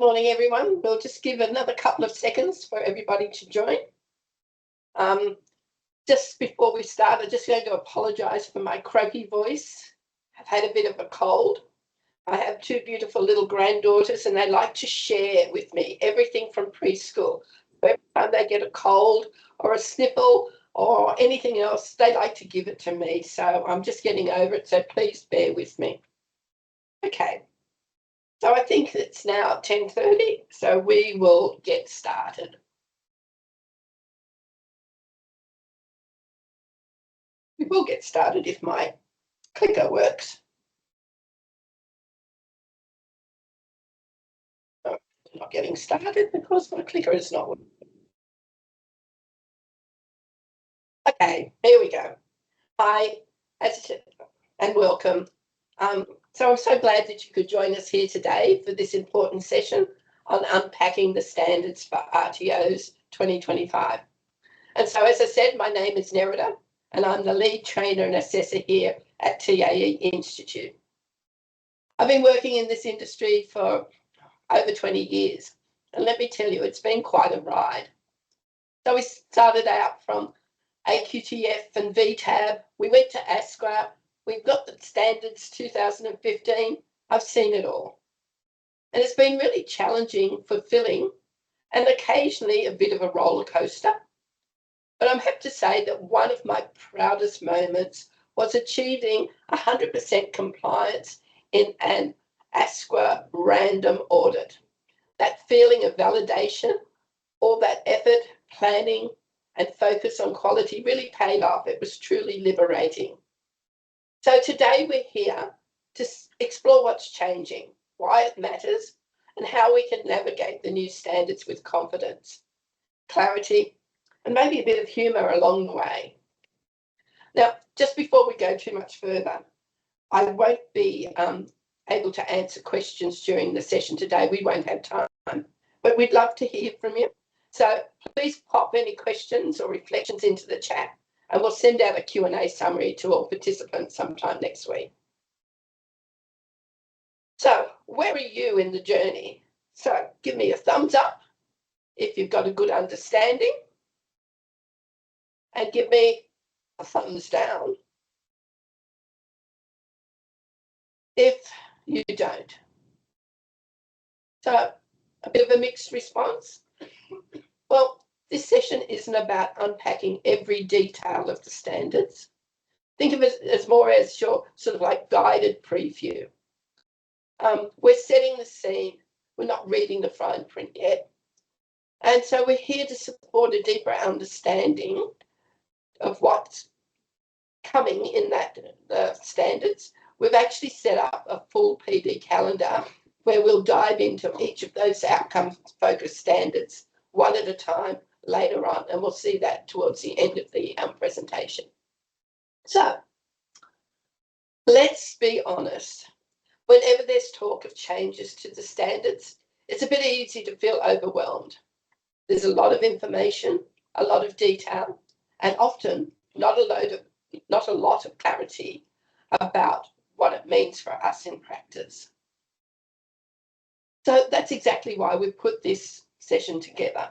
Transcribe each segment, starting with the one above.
morning, everyone. We'll just give another couple of seconds for everybody to join. Just before we start, I'm just going to apologise for my croaky voice. I've had a bit of a cold. I have two beautiful little granddaughters and they like to share with me everything from preschool. Every time they get a cold or a sniffle or anything else, they like to give it to me. So I'm just getting over it, so please bear with me. Okay. So I think it's now 10:30, so we will get started. We will get started if my clicker works. Oh, not getting started because my clicker is not working. Okay, here we go. Hi, and welcome. So I'm so glad that you could join us here today for this important session on unpacking the standards for RTOs 2025. And so, as I said, my name is Nerida, and I'm the lead trainer and assessor here at TAE Institute. I've been working in this industry for over 20 years, and let me tell you, it's been quite a ride. So we started out from AQTF and VTAB, we went to ASQA, we've got the standards 2015, I've seen it all. And it's been really challenging, fulfilling, and occasionally a bit of a roller coaster. But I'm happy to say that one of my proudest moments was achieving 100% compliance in an ASQA random audit. That feeling of validation, all that effort, planning, and focus on quality really paid off. It was truly liberating. So today we're here to explore what's changing, why it matters, and how we can navigate the new standards with confidence, clarity, and maybe a bit of humour along the way. Now, just before we go too much further, I won't be able to answer questions during the session today. We won't have time, but we'd love to hear from you. So please pop any questions or reflections into the chat and we'll send out a Q&A summary to all participants sometime next week. So where are you in the journey? So give me a thumbs up if you've got a good understanding and give me a thumbs down if you don't. So a bit of a mixed response. Well, this session isn't about unpacking every detail of the standards. Think of it as more as your sort of like guided preview. We're setting the scene. We're not reading the fine print yet. And so we're here to support a deeper understanding of what's coming in the standards. We've actually set up a full PD calendar where we'll dive into each of those outcome-focused standards one at a time later on, and we'll see that towards the end of the presentation. So, let's be honest. Whenever there's talk of changes to the standards, it's a bit easy to feel overwhelmed. There's a lot of information, a lot of detail, and often not a lot of clarity about what it means for us in practice. So that's exactly why we've put this session together.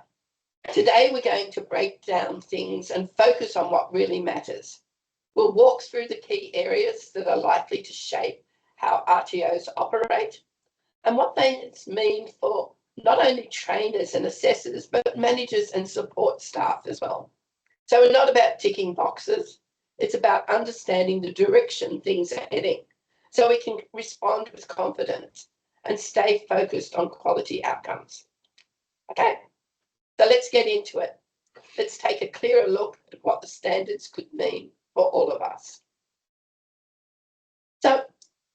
Today we're going to break down things and focus on what really matters. We'll walk through the key areas that are likely to shape how RTOs operate and what they mean for not only trainers and assessors, but managers and support staff as well. So we're not about ticking boxes. It's about understanding the direction things are heading so we can respond with confidence and stay focused on quality outcomes. Okay, so let's get into it. Let's take a clearer look at what the standards could mean for all of us. So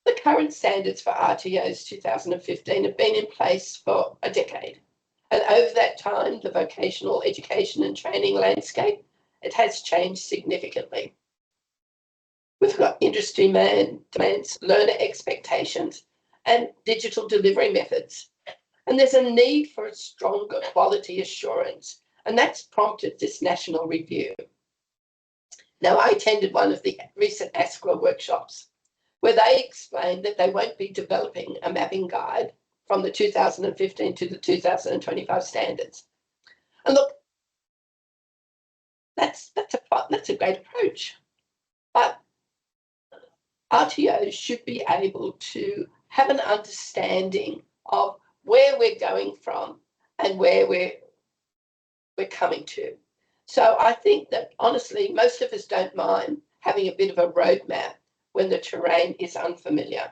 the current standards for RTOs 2015 have been in place for a decade. And over that time, the vocational education and training landscape, it has changed significantly. We've got industry demands, learner expectations, and digital delivery methods. And there's a need for a stronger quality assurance, and that's prompted this national review. Now, I attended one of the recent ASQA workshops where they explained that they won't be developing a mapping guide from the 2015 to the 2025 standards. And look, that's a great approach. But RTOs should be able to have an understanding of where we're going from and where we're coming to. So I think that honestly, most of us don't mind having a bit of a roadmap when the terrain is unfamiliar.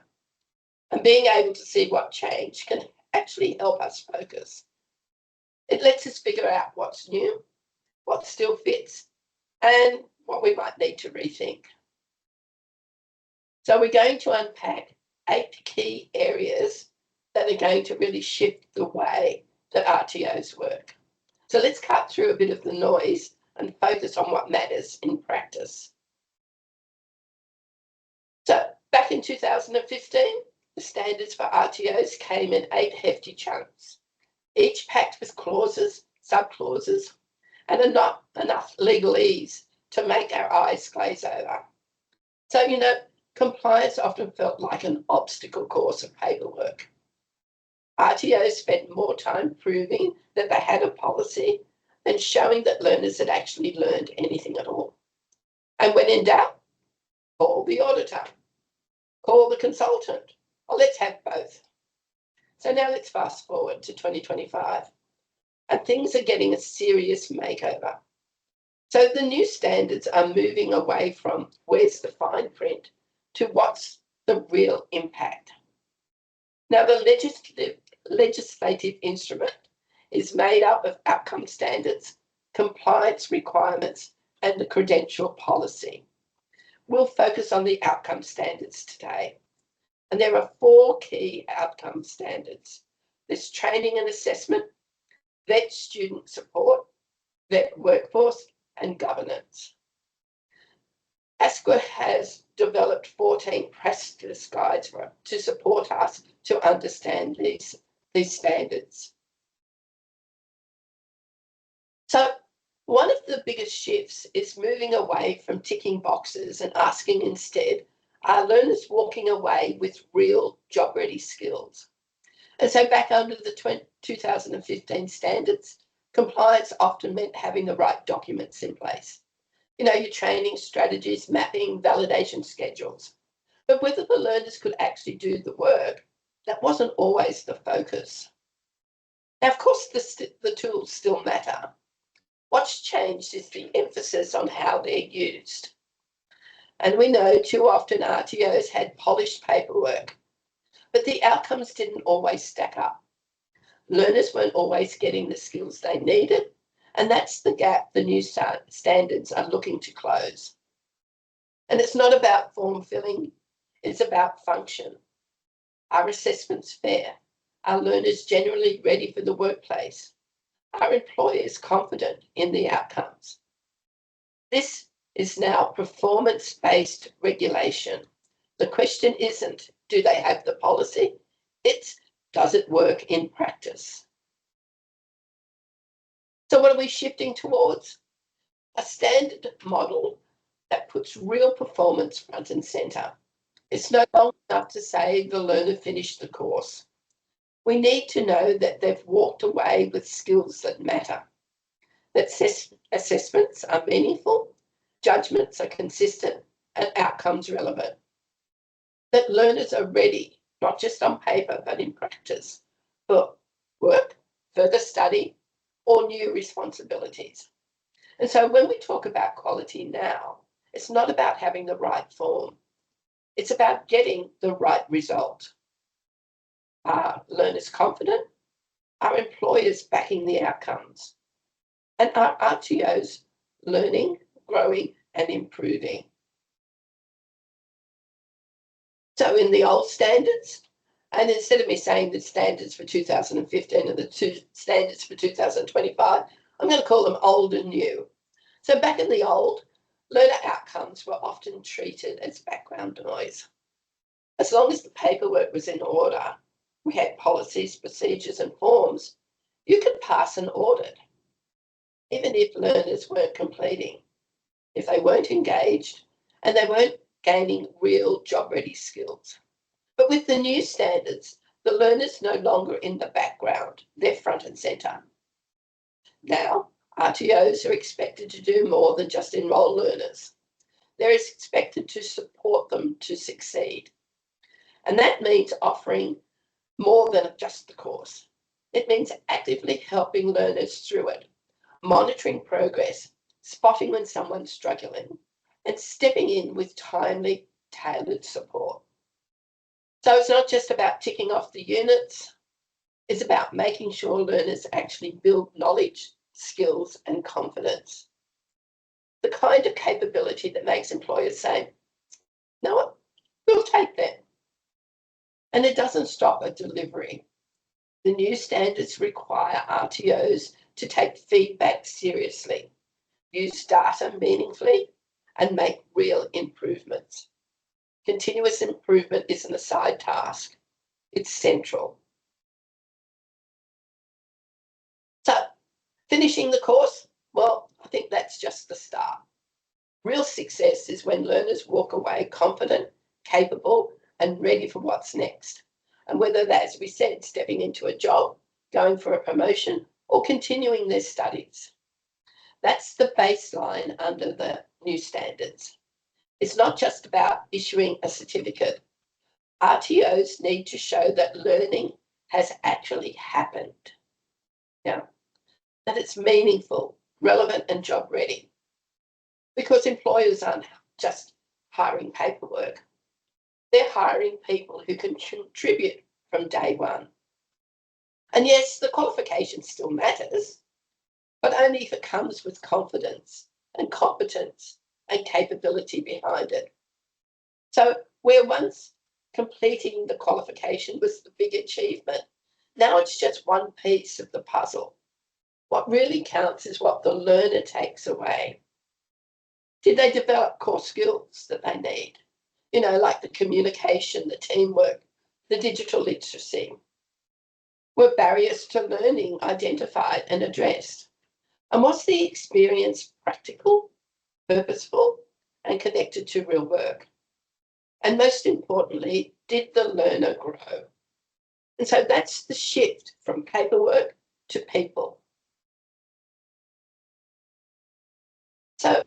And being able to see what change can actually help us focus. It lets us figure out what's new, what still fits, and what we might need to rethink. So we're going to unpack 8 key areas that are going to really shift the way that RTOs work. So let's cut through a bit of the noise and focus on what matters in practice. So back in 2015, the standards for RTOs came in 8 hefty chunks, each packed with clauses, sub-clauses, and not enough legalese to make our eyes glaze over. So, compliance often felt like an obstacle course of paperwork. RTOs spent more time proving that they had a policy than showing that learners had actually learned anything at all. And when in doubt, call the auditor, call the consultant, or let's have both. So now let's fast forward to 2025, and things are getting a serious makeover. So the new standards are moving away from where's the fine print to what's the real impact. Now, the legislative instrument is made up of outcome standards, compliance requirements, and the credential policy. We'll focus on the outcome standards today. And there are 4 key outcome standards. There's training and assessment, vet student support, vet workforce, and governance. ASQA has developed 14 practice guides to support us to understand these standards. So one of the biggest shifts is moving away from ticking boxes and asking instead, are learners walking away with real job-ready skills? And so back under the 2015 standards, compliance often meant having the right documents in place. Your training strategies, mapping, validation schedules. But whether the learners could actually do the work, that wasn't always the focus. Now, of course, the tools still matter. What's changed is the emphasis on how they're used. And we know too often RTOs had polished paperwork, but the outcomes didn't always stack up. Learners weren't always getting the skills they needed, and that's the gap the new standards are looking to close. And it's not about form filling, it's about function. Are assessments fair? Are learners generally ready for the workplace? Are employers confident in the outcomes? This is now performance-based regulation. The question isn't, do they have the policy? It's, does it work in practice? So what are we shifting towards? A standard model that puts real performance front and centre. It's no longer enough to say the learner finished the course. We need to know that they've walked away with skills that matter, that assessments are meaningful, judgments are consistent, and outcomes relevant. That learners are ready, not just on paper, but in practice, for work, further study, or new responsibilities. And so when we talk about quality now, it's not about having the right form. It's about getting the right result. Are learners confident? Are employers backing the outcomes? And are RTOs learning, growing, and improving? So in the old standards, and instead of me saying the standards for 2015 and the 2 standards for 2025, I'm going to call them old and new. So back in the old, learner outcomes were often treated as background noise. As long as the paperwork was in order, we had policies, procedures, and forms, you could pass an audit, even if learners weren't completing, if they weren't engaged, and they weren't gaining real job-ready skills. But with the new standards, The learner's no longer in the background, they're front and centre. Now, RTOs are expected to do more than just enrol learners. They're expected to support them to succeed. And that means offering more than just the course. It means actively helping learners through it, monitoring progress, spotting when someone's struggling, and stepping in with timely, tailored support. So it's not just about ticking off the units, it's about making sure learners actually build knowledge, skills, and confidence. The kind of capability that makes employers say, "No, what, we'll take that." And it doesn't stop at delivery. The new standards require RTOs to take feedback seriously, use data meaningfully, and make real improvements. Continuous improvement isn't a side task, it's central. So, finishing the course, well, I think that's just the start. Real success is when learners walk away confident, capable, and ready for what's next. And whether that's, as we said, stepping into a job, going for a promotion, or continuing their studies. That's the baseline under the new standards. It's not just about issuing a certificate. RTOs need to show that learning has actually happened. Yeah, that it's meaningful, relevant, and job ready. Because employers aren't just hiring paperwork, they're hiring people who can contribute from day one. And yes, the qualification still matters, but only if it comes with confidence and competence and capability behind it. So where once completing the qualification was the big achievement, now it's just one piece of the puzzle. What really counts is what the learner takes away. Did they develop core skills that they need? Like the communication, the teamwork, the digital literacy. Were barriers to learning identified and addressed? And was the experience practical, purposeful, and connected to real work? And most importantly, did the learner grow? And so that's the shift from paperwork to people. So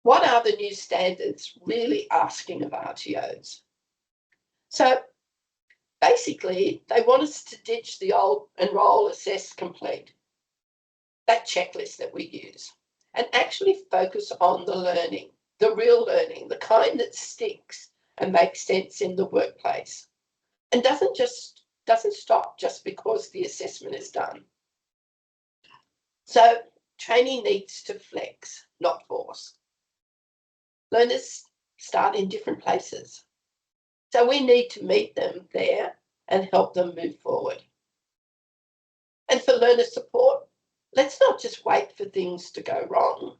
what are the new standards really asking of RTOs? So basically, they want us to ditch the old enrol, assess, complete, that checklist that we use, and actually focus on the learning, the real learning, the kind that sticks and makes sense in the workplace, and doesn't stop just because the assessment is done. So training needs to flex, not force. Learners start in different places, so we need to meet them there and help them move forward. And for learner support, let's not just wait for things to go wrong.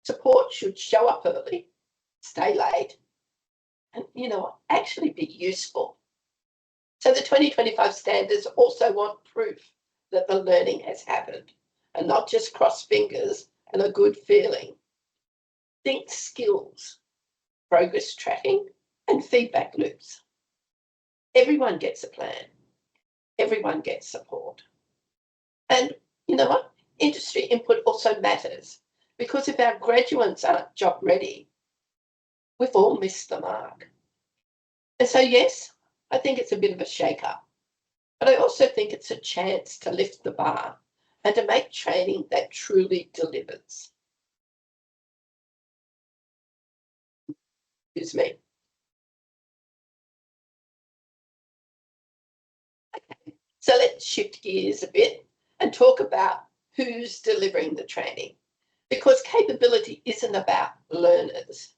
Support should show up early, stay late, and actually be useful. So the 2025 standards also want proof that the learning has happened, and not just cross fingers and a good feeling. Think skills, progress tracking, and feedback loops. Everyone gets a plan. Everyone gets support. And you know what? Industry input also matters, because if our graduates aren't job ready, we've all missed the mark. And so, yes, I think it's a bit of a shake-up, but I also think it's a chance to lift the bar and to make training that truly delivers. Excuse me. So let's shift gears a bit and talk about who's delivering the training, because capability isn't about learners.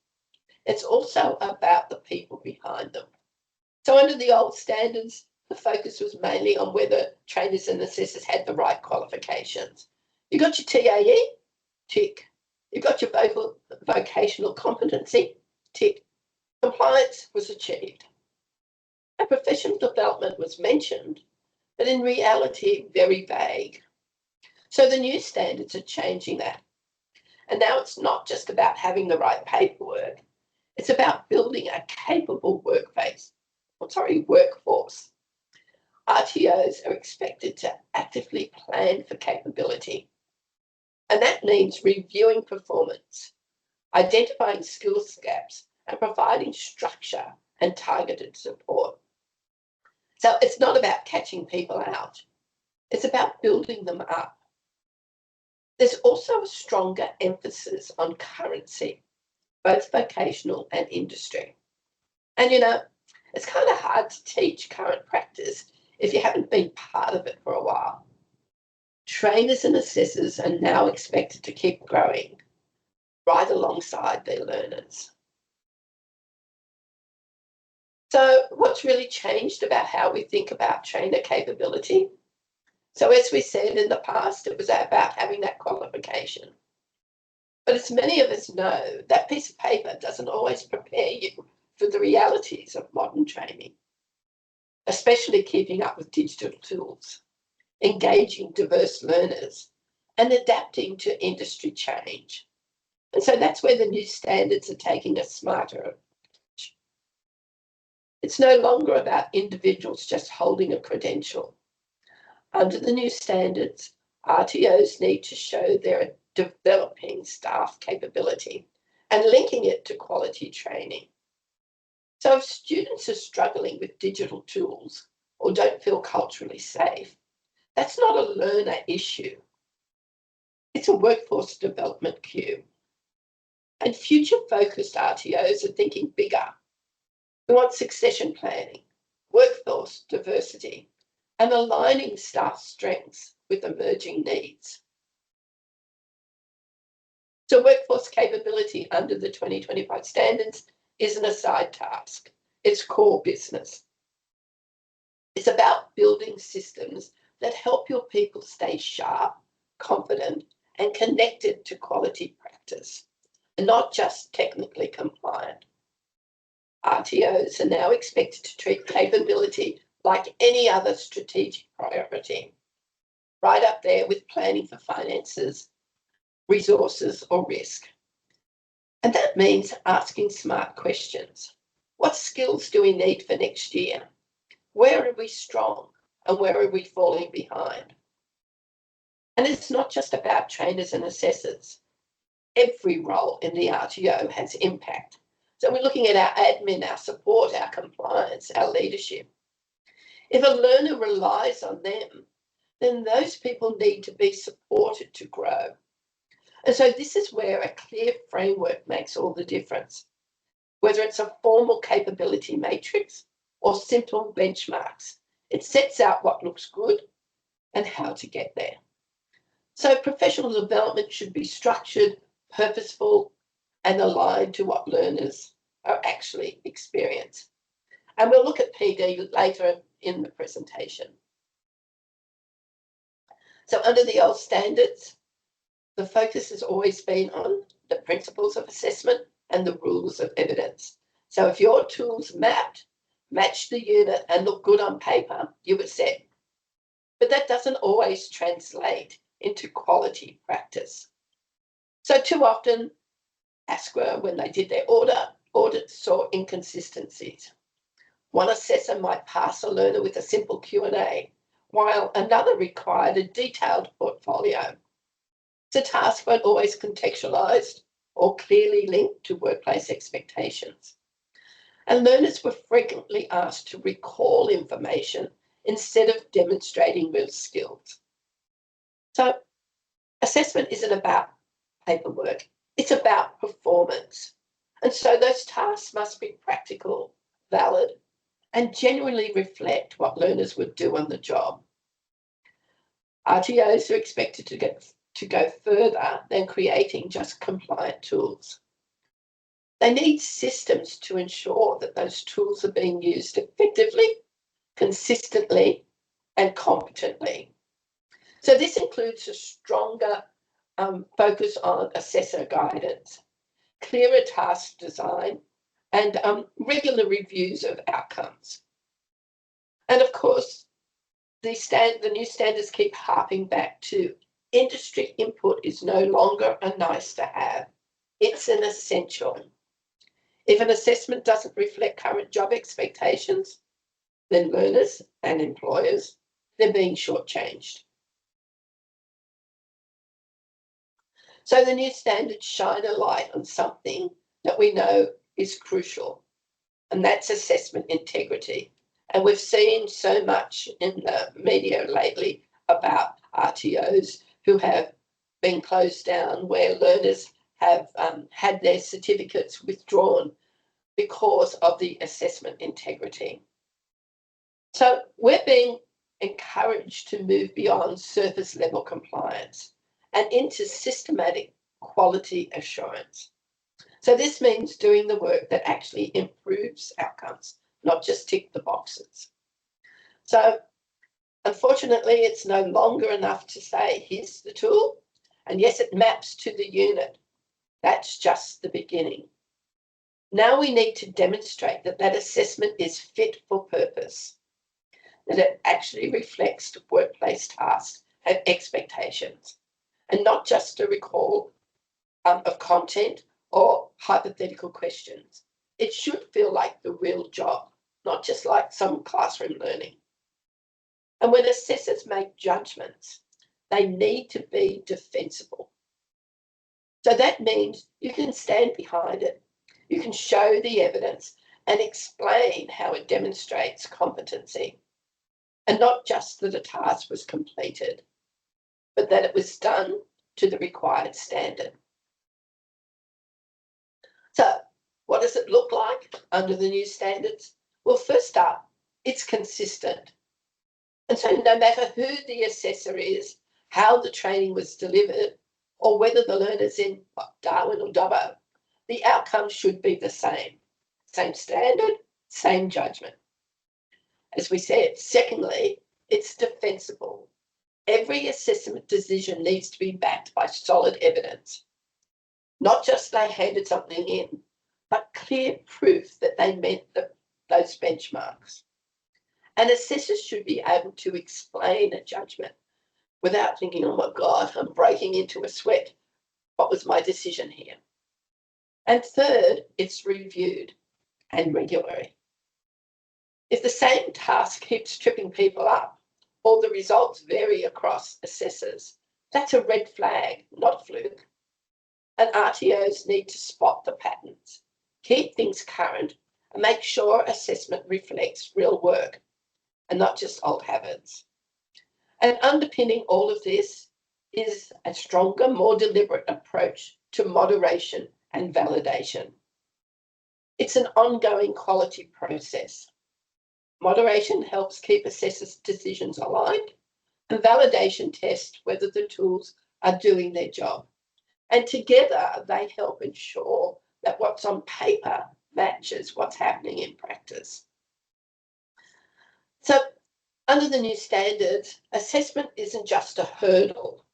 It's also about the people behind them. So under the old standards, the focus was mainly on whether trainers and assessors had the right qualifications. You got your TAE? Tick. You got your vocational competency? Tick. Compliance was achieved. A professional development was mentioned, but in reality, very vague. So the new standards are changing that. And now it's not just about having the right paperwork, it's about building a capable workforce. RTOs are expected to actively plan for capability. And that means reviewing performance, identifying skills gaps, and providing structure and targeted support. So it's not about catching people out. It's about building them up. There's also a stronger emphasis on currency, both vocational and industry. And it's kind of hard to teach current practice if you haven't been part of it for a while. Trainers and assessors are now expected to keep growing right alongside their learners. So what's really changed about how we think about trainer capability? So as we said in the past, it was about having that qualification. But as many of us know, that piece of paper doesn't always prepare you for the realities of modern training, especially keeping up with digital tools, engaging diverse learners, and adapting to industry change. And so that's where the new standards are taking a smarter approach. It's no longer about individuals just holding a credential. Under the new standards, RTOs need to show they're developing staff capability and linking it to quality training. So if students are struggling with digital tools or don't feel culturally safe, that's not a learner issue. It's a workforce development cue. And future-focused RTOs are thinking bigger. We want succession planning, workforce diversity, and aligning staff strengths with emerging needs. So workforce capability under the 2025 standards isn't a side task. It's core business. It's about building systems that help your people stay sharp, confident, and connected to quality practice, and not just technically compliant. RTOs are now expected to treat capability like any other strategic priority, right up there with planning for finances, resources, or risk. And that means asking smart questions. What skills do we need for next year? Where are we strong and where are we falling behind? And it's not just about trainers and assessors. Every role in the RTO has impact. So we're looking at our admin, our support, our compliance, our leadership. If a learner relies on them, then those people need to be supported to grow. And so this is where a clear framework makes all the difference, whether it's a formal capability matrix or simple benchmarks. It sets out what looks good and how to get there. So professional development should be structured, purposeful, and aligned to what learners are actually experiencing. And we'll look at PD later in the presentation. So under the old standards, the focus has always been on the principles of assessment and the rules of evidence. So if your tools match the unit and look good on paper, you were set. But that doesn't always translate into quality practice. So too often, ASQA, when they did their audit saw inconsistencies. One assessor might pass a learner with a simple Q&A, while another required a detailed portfolio. The tasks weren't always contextualised or clearly linked to workplace expectations. And learners were frequently asked to recall information instead of demonstrating real skills. So assessment isn't about paperwork, it's about performance. And so those tasks must be practical, valid, and genuinely reflect what learners would do on the job. RTOs are expected to go further than creating just compliant tools. They need systems to ensure that those tools are being used effectively, consistently, and competently. So this includes a stronger focus on assessor guidance, clearer task design, and regular reviews of outcomes. And of course, the new standards keep harping back to industry input is no longer a nice to have, it's an essential. If an assessment doesn't reflect current job expectations, then learners and employers, they're being shortchanged. So the new standards shine a light on something that we know is crucial, and that's assessment integrity. And we've seen so much in the media lately about RTOs who have been closed down, where learners have had their certificates withdrawn because of the assessment integrity. So we're being encouraged to move beyond surface level compliance and into systematic quality assurance. So this means doing the work that actually improves outcomes, not just tick the boxes. So unfortunately, it's no longer enough to say, here's the tool, and yes, it maps to the unit. That's just the beginning. Now we need to demonstrate that that assessment is fit for purpose, that it actually reflects workplace tasks and expectations, and not just a recall of content or hypothetical questions. It should feel like the real job, not just like some classroom learning. And when assessors make judgments, they need to be defensible. So that means you can stand behind it. You can show the evidence and explain how it demonstrates competency. And not just that a task was completed, but that it was done to the required standard. So what does it look like under the new standards? Well, first up, it's consistent. And so no matter who the assessor is, how the training was delivered, or whether the learner's in Darwin or Dubbo, the outcome should be the same. Same standard, same judgment. As we said, secondly, it's defensible. Every assessment decision needs to be backed by solid evidence. Not just they handed something in, but clear proof that they met those benchmarks. And assessors should be able to explain a judgment without thinking, oh my God, I'm breaking into a sweat. What was my decision here? And third, it's reviewed and regularly. If the same task keeps tripping people up or the results vary across assessors, that's a red flag, not a fluke. And RTOs need to spot the patterns, keep things current, and make sure assessment reflects real work and not just old habits. And underpinning all of this is a stronger, more deliberate approach to moderation and validation. It's an ongoing quality process. Moderation helps keep assessors' decisions aligned, and validation tests whether the tools are doing their job. And together, they help ensure that what's on paper matches what's happening in practice. So, under the new standards, assessment isn't just a hurdle.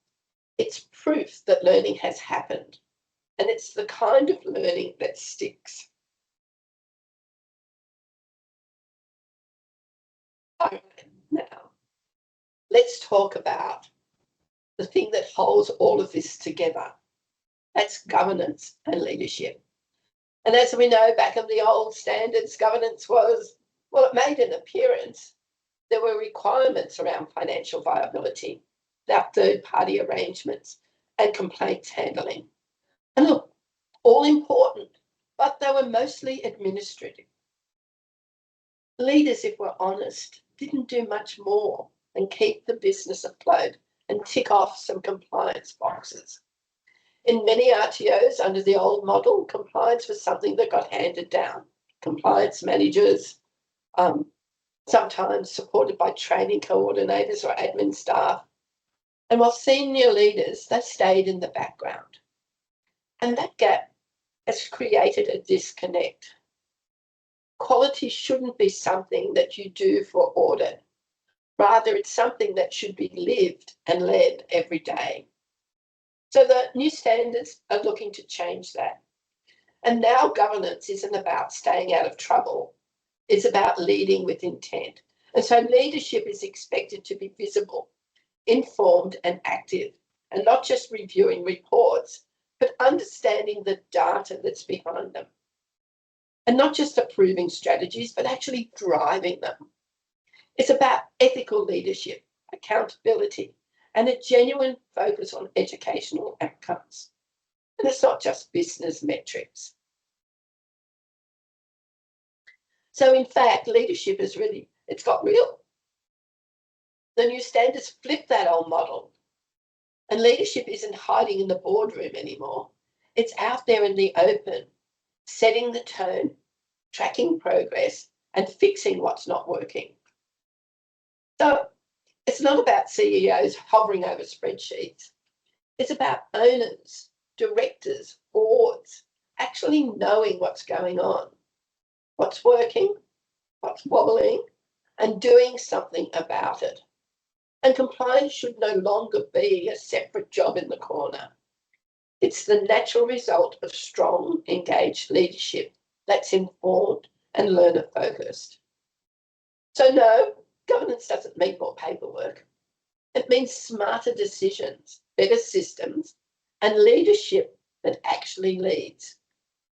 It's proof that learning has happened, and it's the kind of learning that sticks. All right, now, let's talk about the thing that holds all of this together. That's governance and leadership. And as we know, back in the old standards, governance was, well, it made an appearance. There were requirements around financial viability, our third-party arrangements, and complaints handling. And look, all important, but they were mostly administrative. Leaders, if we're honest, didn't do much more than keep the business afloat and tick off some compliance boxes. In many RTOs under the old model, compliance was something that got handed down. Compliance managers, sometimes supported by training coordinators or admin staff. And while senior leaders, they stayed in the background. And that gap has created a disconnect. Quality shouldn't be something that you do for audit. Rather, it's something that should be lived and led every day. So the new standards are looking to change that. And now governance isn't about staying out of trouble. It's about leading with intent. And so leadership is expected to be visible, informed and active, and not just reviewing reports, but understanding the data that's behind them. And not just approving strategies, but actually driving them. It's about ethical leadership, accountability, and a genuine focus on educational outcomes. And it's not just business metrics. So in fact, leadership is really, it's got real. The new standards flip that old model. And leadership isn't hiding in the boardroom anymore. It's out there in the open, setting the tone, tracking progress, and fixing what's not working. So it's not about CEOs hovering over spreadsheets. It's about owners, directors, boards, actually knowing what's going on, what's working, what's wobbling, and doing something about it. And compliance should no longer be a separate job in the corner. It's the natural result of strong, engaged leadership that's informed and learner-focused. So no, governance doesn't mean more paperwork. It means smarter decisions, better systems, and leadership that actually leads.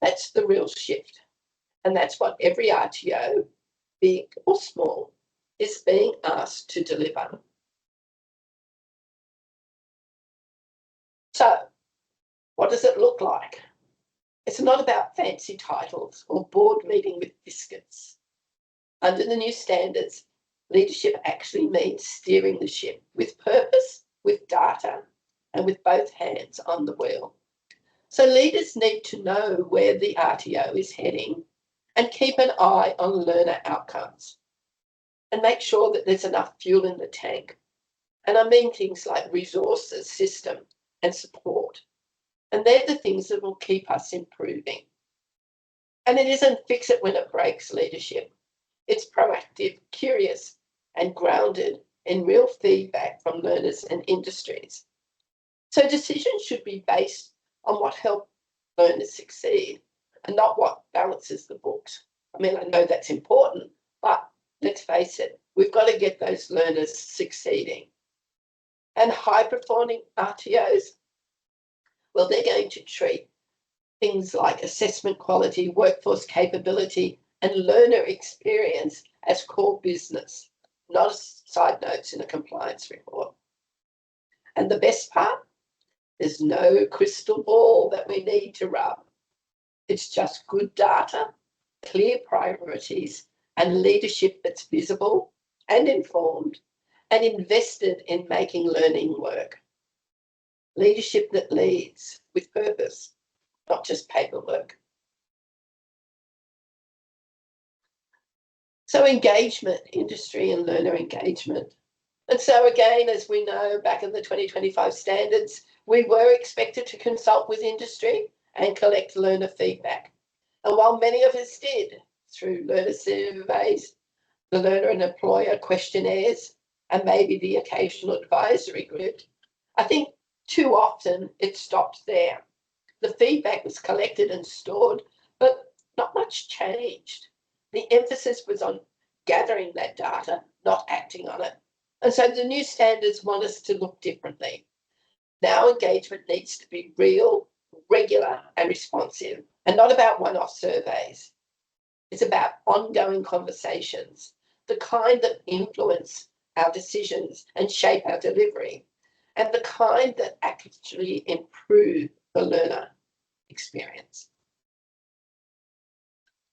That's the real shift. And that's what every RTO, big or small, is being asked to deliver. So, what does it look like? It's not about fancy titles or board meeting with biscuits. Under the new standards, leadership actually means steering the ship with purpose, with data, and with both hands on the wheel. So leaders need to know where the RTO is heading and keep an eye on learner outcomes and make sure that there's enough fuel in the tank. And I mean things like resources, system, and support. And they're the things that will keep us improving. And it isn't fix it when it breaks leadership. It's proactive, curious, and grounded in real feedback from learners and industries. So decisions should be based on what helps learners succeed and not what balances the books. I mean, I know that's important, but let's face it, we've got to get those learners succeeding. And high-performing RTOs, well, they're going to treat things like assessment quality, workforce capability, and learner experience as core business, not as side notes in a compliance report. And the best part, there's no crystal ball that we need to rub. It's just good data, clear priorities, and leadership that's visible and informed and invested in making learning work. Leadership that leads with purpose, not just paperwork. So engagement, industry and learner engagement. And so again, as we know, back in the 2025 standards, we were expected to consult with industry and collect learner feedback. And while many of us did through learner surveys, the learner and employer questionnaires, and maybe the occasional advisory group, I think too often it stopped there. The feedback was collected and stored, but not much changed. The emphasis was on gathering that data, not acting on it. And so the new standards want us to look differently. Now engagement needs to be real, regular, and responsive, and not about one-off surveys. It's about ongoing conversations, the kind that influence our decisions and shape our delivery, and the kind that actually improve the learner experience.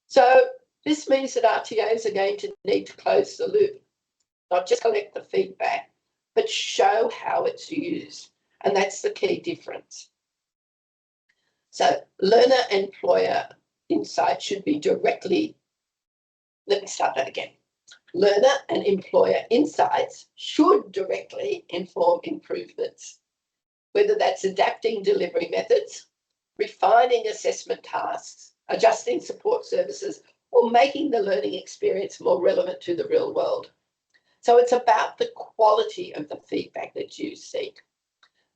So this means that RTOs are going to need to close the loop, not just collect the feedback, but show how it's used. And that's the key difference. So learner and employer insight should be directly, let me start that again. Learner and employer insights should directly inform improvements, whether that's adapting delivery methods, refining assessment tasks, adjusting support services, or making the learning experience more relevant to the real world. So it's about the quality of the feedback that you seek,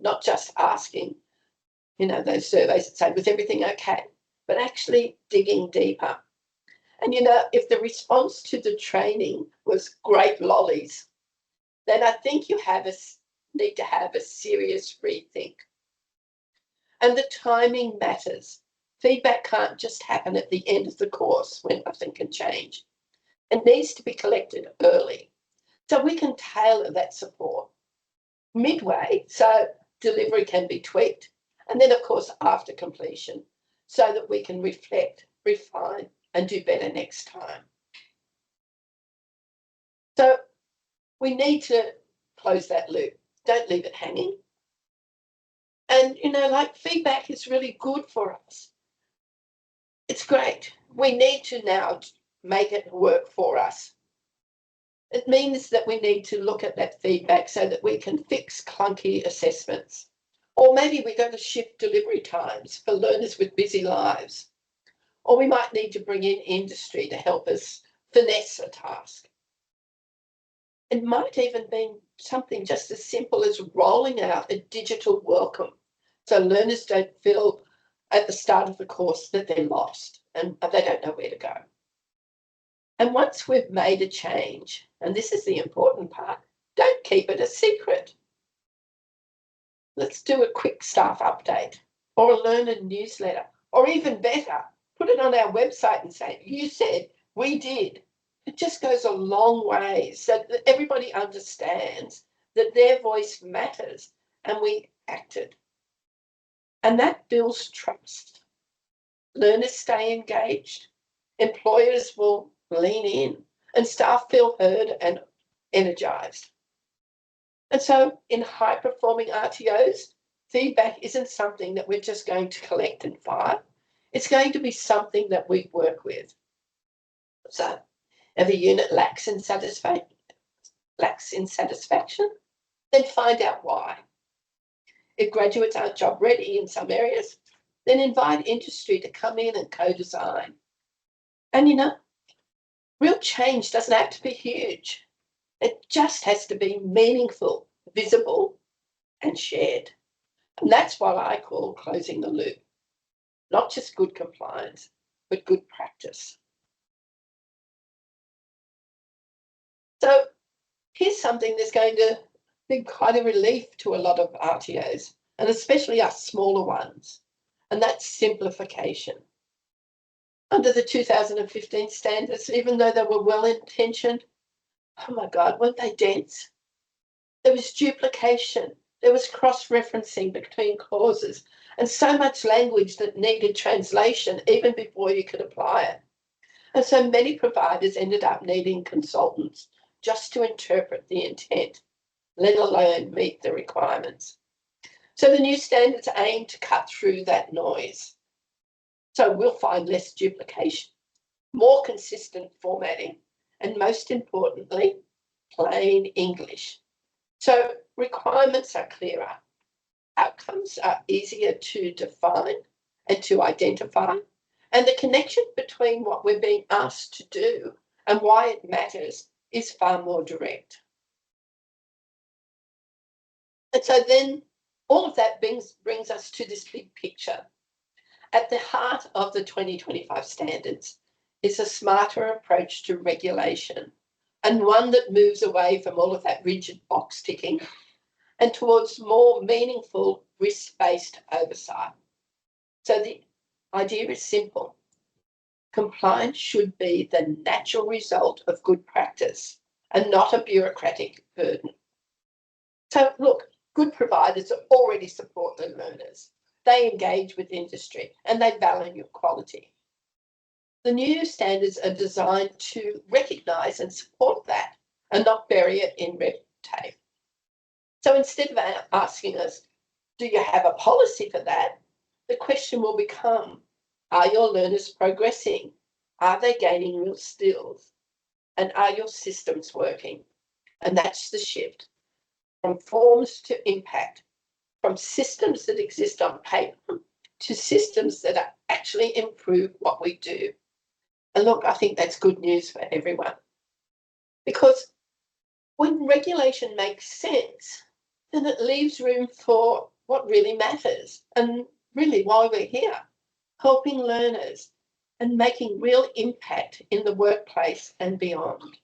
not just asking, those surveys that say, was everything okay? But actually digging deeper. And, if the response to the training was great lollies, then I think you need to have a serious rethink. And the timing matters. Feedback can't just happen at the end of the course when nothing can change. It needs to be collected early. So we can tailor that support midway so delivery can be tweaked, and then, of course, after completion, so that we can reflect, refine, and do better next time. So we need to close that loop. Don't leave it hanging. And, like feedback is really good for us. It's great. We need to now make it work for us. It means that we need to look at that feedback so that we can fix clunky assessments. Or maybe we're going to shift delivery times for learners with busy lives. Or we might need to bring in industry to help us finesse a task. It might even be something just as simple as rolling out a digital welcome so learners don't feel at the start of the course that they're lost and they don't know where to go. And once we've made a change, and this is the important part, don't keep it a secret. Let's do a quick staff update or a learner newsletter, or even better, put it on our website and say, you said, we did. It just goes a long way so that everybody understands that their voice matters and we acted. And that builds trust. Learners stay engaged, employers will lean in, and staff feel heard and energised. And so in high-performing RTOs, feedback isn't something that we're just going to collect and fire. It's going to be something that we work with. So if a unit lacks in satisfaction, then find out why. If graduates aren't job ready in some areas, then invite industry to come in and co-design. And real change doesn't have to be huge. It just has to be meaningful, visible, and shared. And that's what I call closing the loop. Not just good compliance, but good practice. So here's something that's going to be quite a relief to a lot of RTOs, and especially us smaller ones, and that's simplification. Under the 2015 standards, even though they were well-intentioned, oh my God, weren't they dense? There was duplication, there was cross-referencing between clauses, and so much language that needed translation even before you could apply it. And so many providers ended up needing consultants just to interpret the intent, let alone meet the requirements. So the new standards aim to cut through that noise. So we'll find less duplication, more consistent formatting, and most importantly, plain English. So requirements are clearer, outcomes are easier to define and to identify, and the connection between what we're being asked to do and why it matters is far more direct. And so then all of that brings us to this big picture. At the heart of the 2025 standards is a smarter approach to regulation, and one that moves away from all of that rigid box ticking and towards more meaningful risk-based oversight. So the idea is simple. Compliance should be the natural result of good practice and not a bureaucratic burden. So look, good providers already support their learners. They engage with industry and they value quality. The new standards are designed to recognise and support that and not bury it in red tape. So instead of asking us, do you have a policy for that? The question will become, are your learners progressing? Are they gaining real skills? And are your systems working? And that's the shift from forms to impact, from systems that exist on paper to systems that actually improve what we do. And look, I think that's good news for everyone. Because when regulation makes sense, then it leaves room for what really matters and really why we're here, helping learners and making real impact in the workplace and beyond.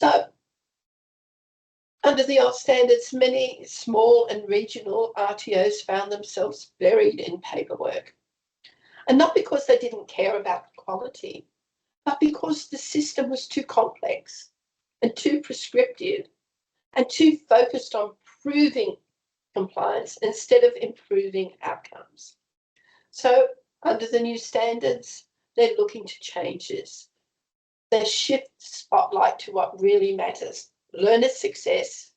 So, under the old standards, many small and regional RTOs found themselves buried in paperwork. And not because they didn't care about quality, but because the system was too complex and too prescriptive and too focused on proving compliance instead of improving outcomes. So under the new standards, they're looking to change this. They shift the spotlight to what really matters: learner success,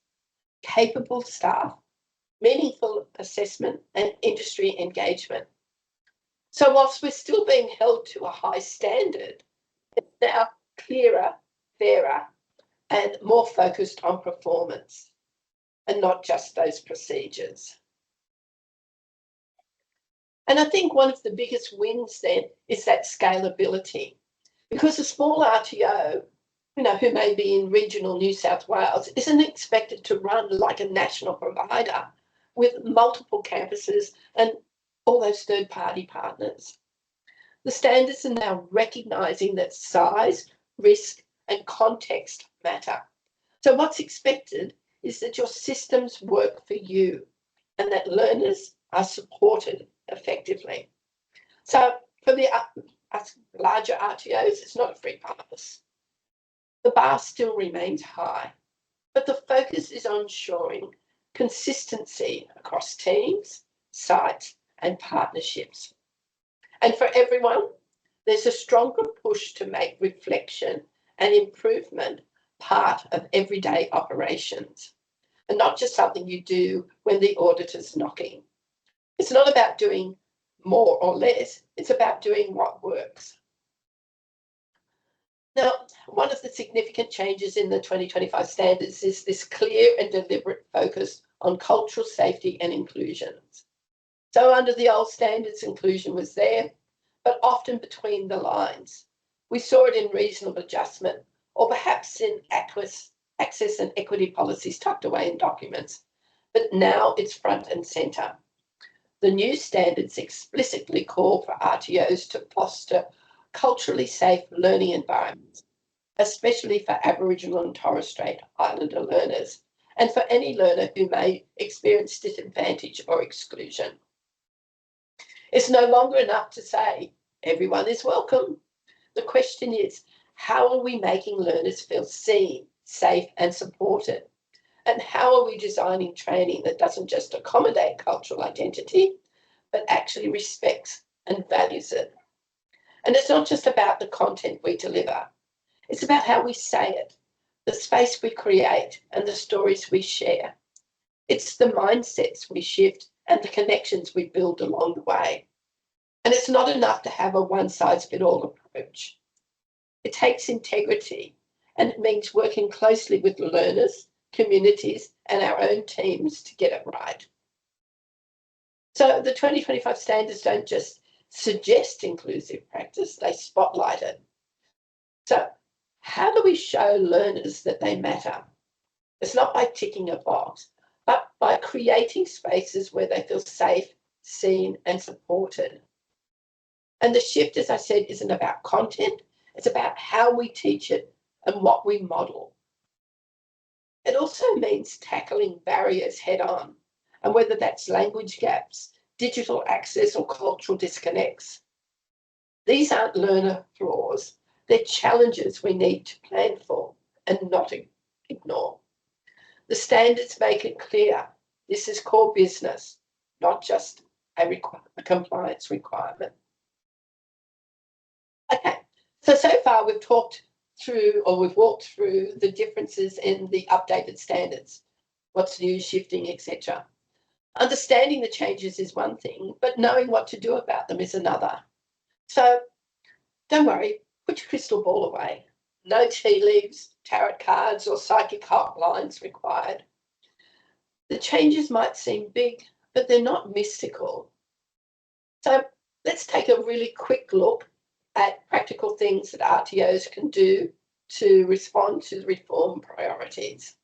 capable staff, meaningful assessment, and industry engagement. So whilst we're still being held to a high standard, it's now clearer, fairer, and more focused on performance and not just those procedures. And I think one of the biggest wins then is that scalability, because a small RTO, who may be in regional New South Wales, isn't expected to run like a national provider with multiple campuses and all those third-party partners. The standards are now recognising that size, risk, and context matter. So what's expected is that your systems work for you and that learners are supported effectively. So for the larger RTOs, it's not a free pass. The bar still remains high, but the focus is on ensuring consistency across teams, sites, and partnerships. And for everyone, there's a stronger push to make reflection and improvement part of everyday operations, and not just something you do when the auditor's knocking. It's not about doing more or less, it's about doing what works. Now, one of the significant changes in the 2025 standards is this clear and deliberate focus on cultural safety and inclusion. So under the old standards, inclusion was there, but often between the lines. We saw it in reasonable adjustment, or perhaps in access and equity policies tucked away in documents, but now it's front and centre. The new standards explicitly call for RTOs to foster culturally safe learning environments, especially for Aboriginal and Torres Strait Islander learners, and for any learner who may experience disadvantage or exclusion. It's no longer enough to say everyone is welcome. The question is, how are we making learners feel seen, safe, and supported? And how are we designing training that doesn't just accommodate cultural identity, but actually respects and values it? And it's not just about the content we deliver. It's about how we say it, the space we create, and the stories we share. It's the mindsets we shift and the connections we build along the way. And it's not enough to have a one-size-fits-all approach. It takes integrity, and it means working closely with learners, communities, and our own teams to get it right. So the 2025 standards don't just suggest inclusive practice, they spotlight it. So how do we show learners that they matter? It's not by ticking a box, but by creating spaces where they feel safe, seen, and supported. And the shift, as I said, isn't about content, it's about how we teach it and what we model. It also means tackling barriers head on, and whether that's language gaps, digital access, or cultural disconnects. These aren't learner flaws, they're challenges we need to plan for and not ignore. The standards make it clear this is core business, not just a compliance requirement. Okay, so far we've walked through the differences in the updated standards, what's new, shifting, etc. Understanding the changes is one thing, but knowing what to do about them is another. So don't worry, put your crystal ball away. No tea leaves, tarot cards, or psychic hotlines required. The changes might seem big, but they're not mystical. So let's take a really quick look at practical things that RTOs can do to respond to the reform priorities.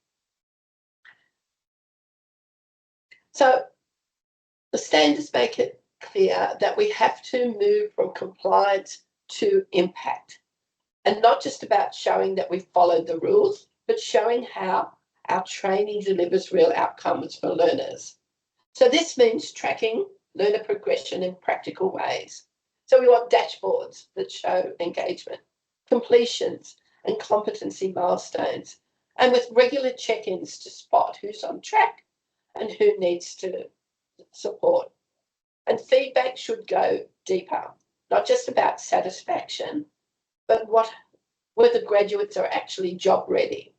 So the standards make it clear that we have to move from compliance to impact, and not just about showing that we followed the rules, but showing how our training delivers real outcomes for learners. So this means tracking learner progression in practical ways. So we want dashboards that show engagement, completions, and competency milestones, and with regular check-ins to spot who's on track and who needs to support. And feedback should go deeper, not just about satisfaction, but whether graduates are actually job ready.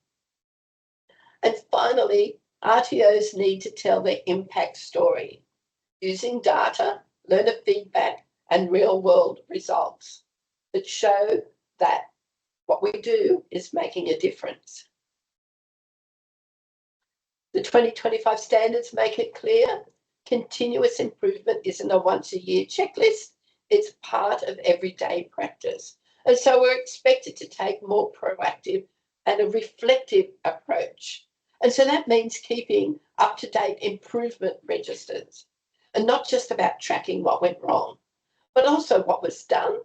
And finally, RTOs need to tell their impact story using data, learner feedback, and real-world results that show that what we do is making a difference. The 2025 standards make it clear continuous improvement isn't a once-a-year checklist, it's part of everyday practice. And so we're expected to take more proactive and a reflective approach. And so that means keeping up-to-date improvement registers, and not just about tracking what went wrong, but also what was done,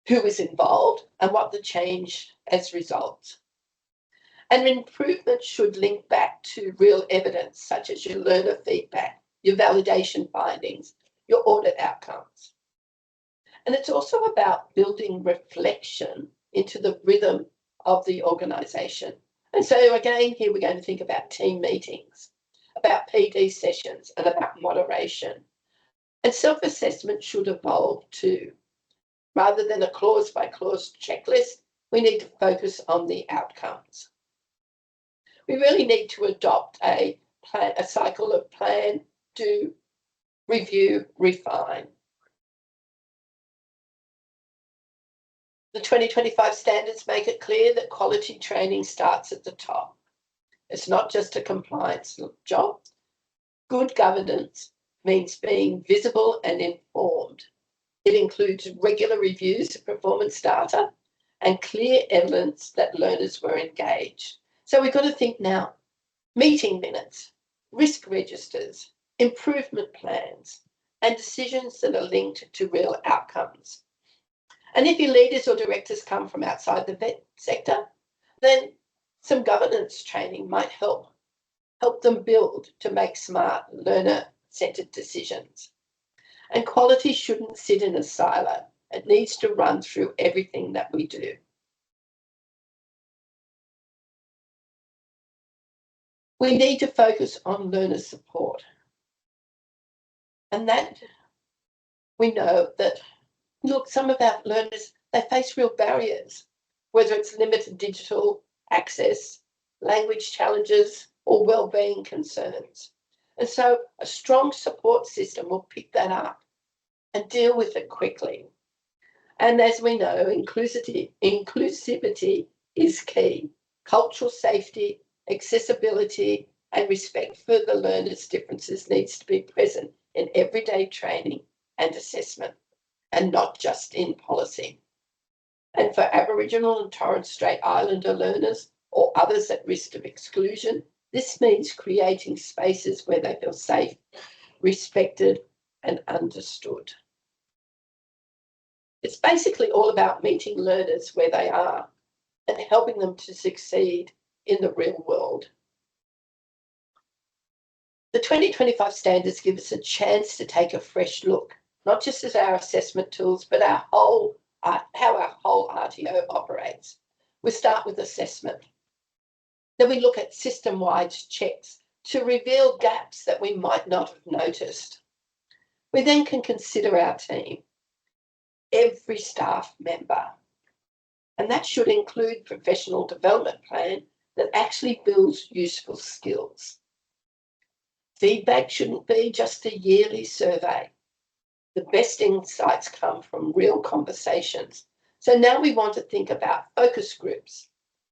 who was involved, and what the change as results. And improvement should link back to real evidence, such as your learner feedback, your validation findings, your audit outcomes. And it's also about building reflection into the rhythm of the organisation. And so again, here we're going to think about team meetings, about PD sessions, and about moderation. And self-assessment should evolve too. Rather than a clause-by-clause checklist, we need to focus on the outcomes. We really need to adopt a cycle of plan, do, review, refine. The 2025 standards make it clear that quality training starts at the top. It's not just a compliance job. Good governance means being visible and informed. It includes regular reviews of performance data and clear evidence that learners were engaged. So we've got to think now, meeting minutes, risk registers, improvement plans, and decisions that are linked to real outcomes. And if your leaders or directors come from outside the vet sector, then some governance training might help them build to make smart learner-centred decisions. And quality shouldn't sit in a silo. It needs to run through everything that we do. We need to focus on learner support. And that we know that, look, some of our learners, they face real barriers, whether it's limited digital access, language challenges, or wellbeing concerns. And so a strong support system will pick that up and deal with it quickly. And as we know, inclusivity is key. Cultural safety, accessibility, and respect for the learner's differences needs to be present in everyday training and assessment, and not just in policy. And for Aboriginal and Torres Strait Islander learners or others at risk of exclusion, this means creating spaces where they feel safe, respected, and understood. It's basically all about meeting learners where they are and helping them to succeed in the real world. The 2025 standards give us a chance to take a fresh look, not just at our assessment tools, but how our whole RTO operates. We start with assessment. Then we look at system-wide checks to reveal gaps that we might not have noticed. We then can consider our team, every staff member, and that should include professional development plan that actually builds useful skills. Feedback shouldn't be just a yearly survey. The best insights come from real conversations. So now we want to think about focus groups,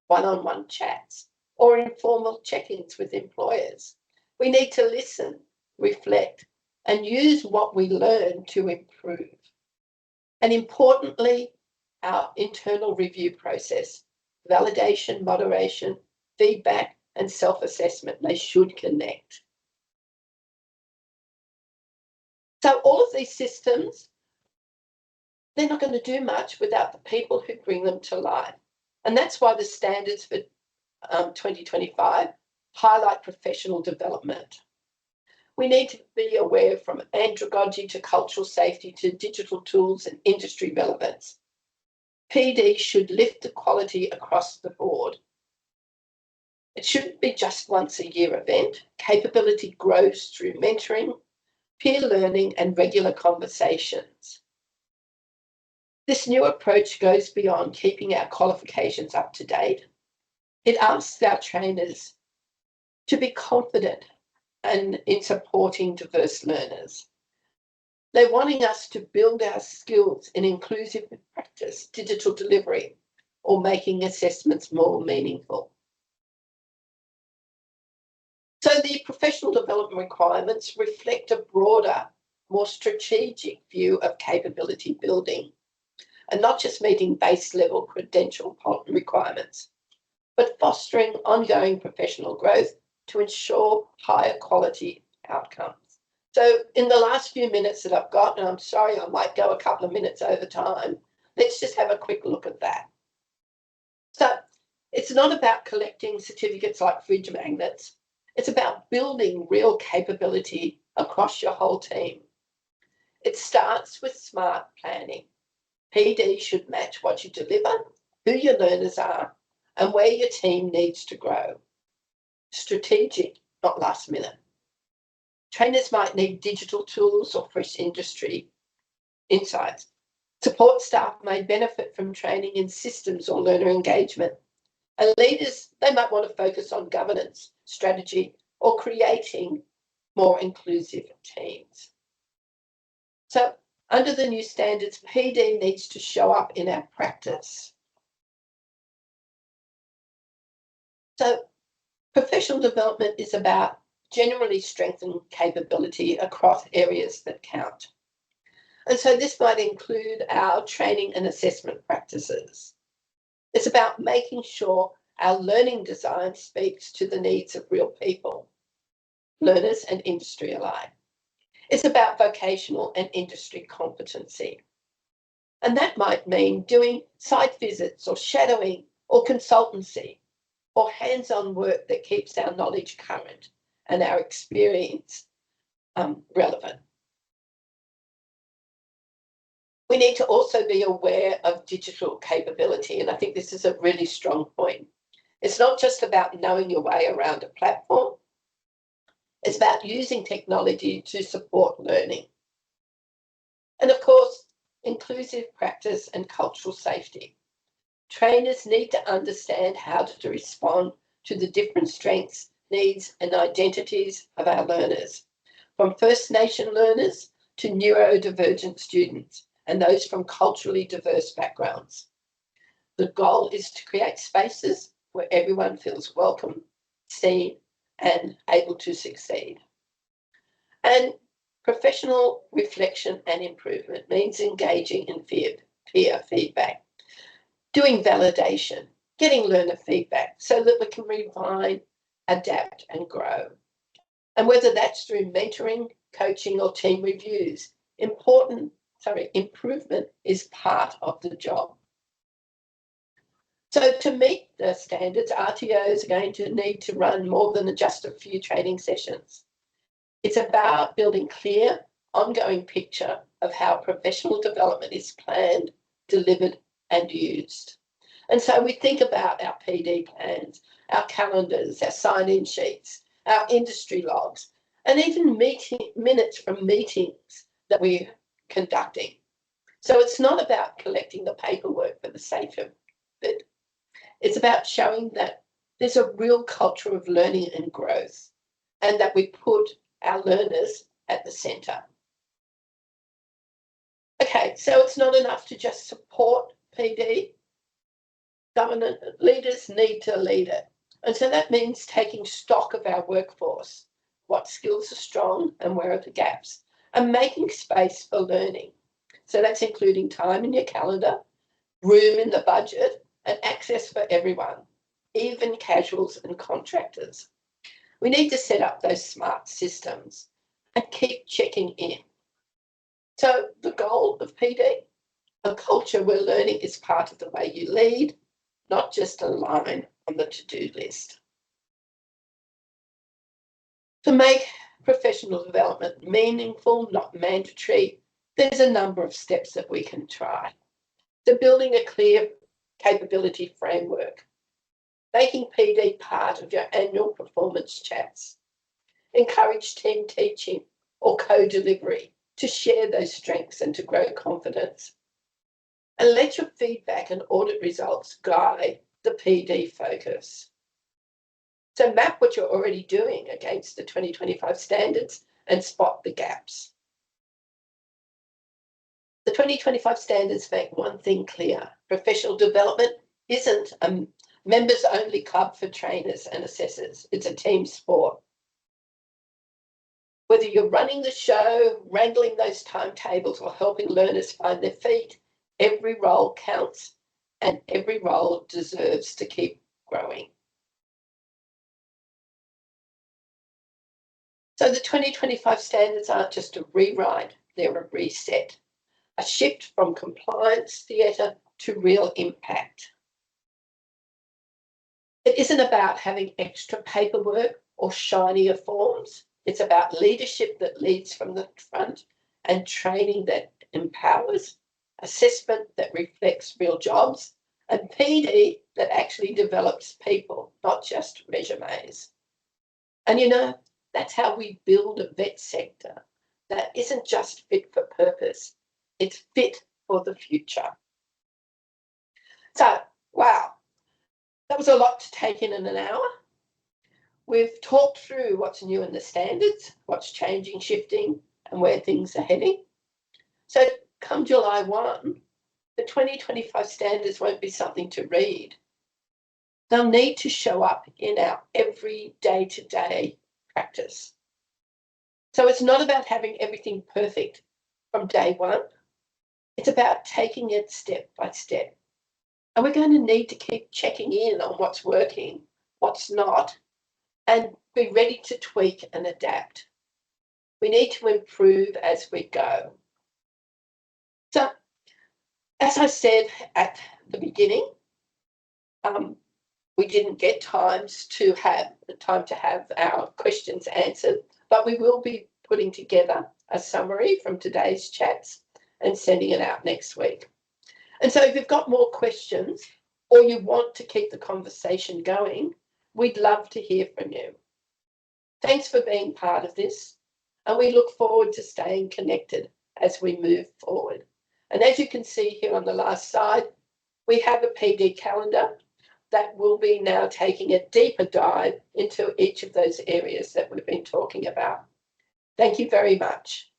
one-on-one chats, or informal check-ins with employers. We need to listen, reflect, and use what we learn to improve. And importantly, our internal review process, validation, moderation, feedback, and self-assessment, they should connect. So all of these systems, they're not going to do much without the people who bring them to life. And that's why the standards for 2025 highlight professional development. We need to be aware from andragogy to cultural safety to digital tools and industry relevance. PD should lift the quality across the board. It shouldn't be just once a year event. Capability grows through mentoring, peer learning, and regular conversations. This new approach goes beyond keeping our qualifications up to date. It asks our trainers to be confident and in supporting diverse learners. They're wanting us to build our skills in inclusive practice, digital delivery, or making assessments more meaningful. So the professional development requirements reflect a broader, more strategic view of capability building, and not just meeting base level credential requirements, but fostering ongoing professional growth to ensure higher quality outcomes. So in the last few minutes that I've got, and I'm sorry I might go a couple of minutes over time, let's just have a quick look at that. So it's not about collecting certificates like fridge magnets. It's about building real capability across your whole team. It starts with smart planning. PD should match what you deliver, who your learners are, and where your team needs to grow. Strategic, not last minute. Trainers might need digital tools or fresh industry insights. Support staff may benefit from training in systems or learner engagement. And leaders, they might want to focus on governance, strategy, or creating more inclusive teams. So under the new standards, PD needs to show up in our practice. So professional development is about generally strengthening capability across areas that count. And so this might include our training and assessment practices. It's about making sure our learning design speaks to the needs of real people, learners and industry alike. It's about vocational and industry competency. And that might mean doing site visits or shadowing or consultancy or hands-on work that keeps our knowledge current and our experience relevant. We need to also be aware of digital capability, and I think this is a really strong point. It's not just about knowing your way around a platform. It's about using technology to support learning. And of course, inclusive practice and cultural safety. Trainers need to understand how to respond to the different strengths, needs, and identities of our learners, from First Nation learners to neurodivergent students and those from culturally diverse backgrounds. The goal is to create spaces where everyone feels welcome, seen, and able to succeed. And professional reflection and improvement means engaging in peer feedback, doing validation, getting learner feedback so that we can refine, adapt, and grow. And whether that's through mentoring, coaching, or team reviews, improvement is part of the job. So to meet the standards, RTOs are going to need to run more than just a few training sessions. It's about building clear, ongoing picture of how professional development is planned, delivered, and used. And so we think about our PD plans, our calendars, our sign-in sheets, our industry logs, and even minutes from meetings that we're conducting. So it's not about collecting the paperwork for the sake of it. It's about showing that there's a real culture of learning and growth, and that we put our learners at the centre. Okay, so it's not enough to just support PD. Government leaders need to lead it. And so that means taking stock of our workforce, what skills are strong and where are the gaps, and making space for learning. So that's including time in your calendar, room in the budget, and access for everyone, even casuals and contractors. We need to set up those smart systems and keep checking in. So the goal of PD, a culture where learning is part of the way you lead, not just a line on the to-do list. To make professional development meaningful, not mandatory, there's a number of steps that we can try. So building a clear capability framework, making PD part of your annual performance chats, encourage team teaching or co-delivery to share those strengths and to grow confidence. And let your feedback and audit results guide the PD focus. So map what you're already doing against the 2025 standards and spot the gaps. The 2025 standards make one thing clear: professional development isn't a members-only club for trainers and assessors. It's a team sport. Whether you're running the show, wrangling those timetables, or helping learners find their feet, every role counts and every role deserves to keep growing. So the 2025 standards aren't just a rewrite, they're a reset. A shift from compliance theatre to real impact. It isn't about having extra paperwork or shinier forms. It's about leadership that leads from the front and training that empowers, assessment that reflects real jobs, and PD that actually develops people, not just resumes. And you know, that's how we build a vet sector that isn't just fit for purpose, it's fit for the future. So, wow, that was a lot to take in an hour. We've talked through what's new in the standards, what's changing, shifting, and where things are heading. So come July 1, the 2025 standards won't be something to read. They'll need to show up in our every day-to-day practice. So it's not about having everything perfect from day one. It's about taking it step by step. And we're going to need to keep checking in on what's working, what's not, and be ready to tweak and adapt. We need to improve as we go. So, as I said at the beginning, we didn't get time to have our questions answered, but we will be putting together a summary from today's chats and sending it out next week. And so if you've got more questions or you want to keep the conversation going, we'd love to hear from you. Thanks for being part of this, and we look forward to staying connected as we move forward. And as you can see here on the last slide, we have a PD calendar that will be now taking a deeper dive into each of those areas that we've been talking about. Thank you very much.